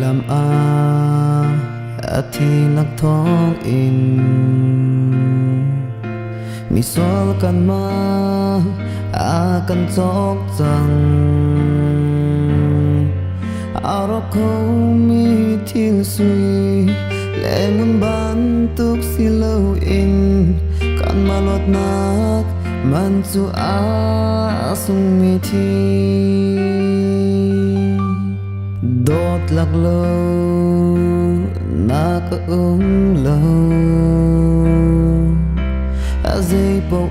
làm thì nắc thoáng in mi sol kan ma kan chok chang aro ko mi thil sui le mun ban tuk si lo in kan ma lot nak man chu sung mi thi dot lak lo na ka lo dây bầu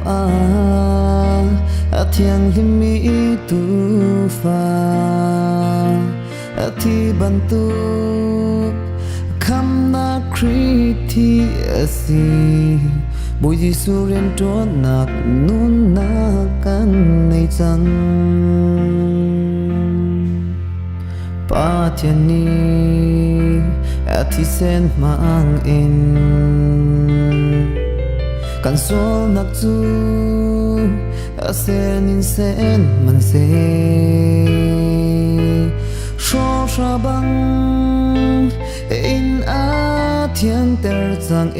thiang lim mi tu fa thi ban tu kham na kriti asi bồi Giêsu ren tro nak nun na kan nei chang pa thian ni thi sen mang in kan sol nak chu sen in sen man se sho sha bang in thiang ter chang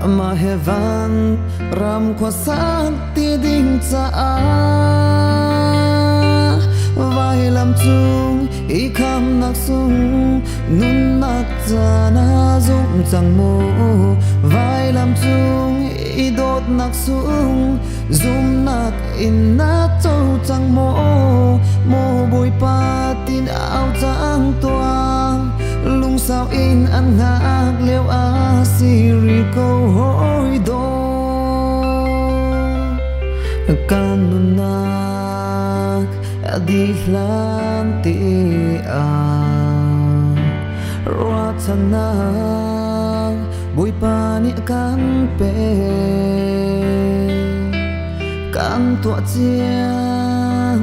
ama heaven ram kwa sang ti ding cha vai lam chung i kham nak sung nun nak cha na zum chang mo vai lam chung i dot nak sung zum nak in na châu chang mo bồi pa tin áo chang toang lung sao in ăn ngạc leo siri câu hỏi đó kan nak di lan ti ratana bồi pa ni kan pe kan tua chiang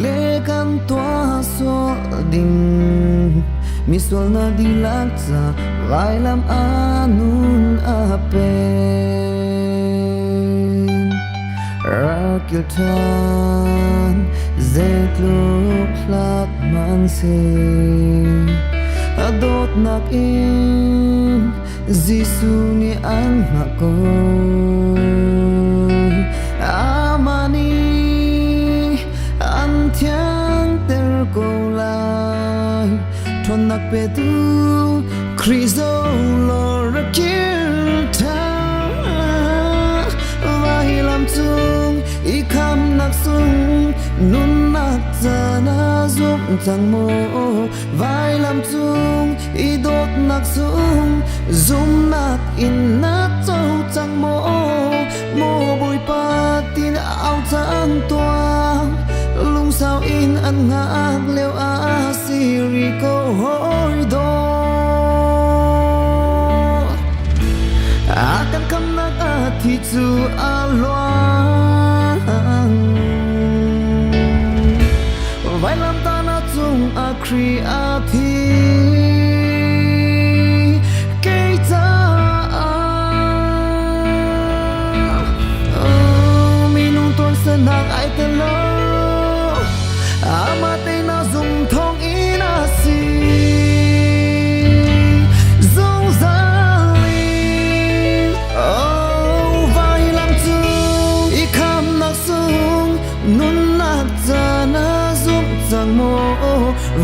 le kan tua so ding mi sol na di lak cha vai lam anun apen rakil tan zetluk lak man se adot nak in Giêsu ni an na ko amani an thiang ter ko lai thon nak pe tu Kristo lo rakil ta vai lam chung i kham nak sung nun nak cha na zum chang mo vai lam chung i dot nak sung zum nak in na châu chang mo bồi pa tin áo chang toang lung sao in ăn ngạc leo siri câu hỏi đó akan kam nak thi chu loang vai lam ta na chung kri thi cây cha mi nung ton sen nak ai te lo amate na zum thong ina si zong zali vai lam chu i kham nak sung nun nak cha na zum chang mo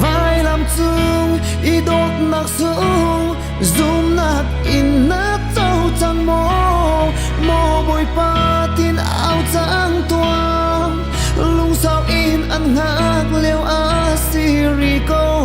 vai lam chung i dot nak sung zum nak in na châu chang mo bồi pa tin áo chang toang lung sao in ăn ngạc leo siri câu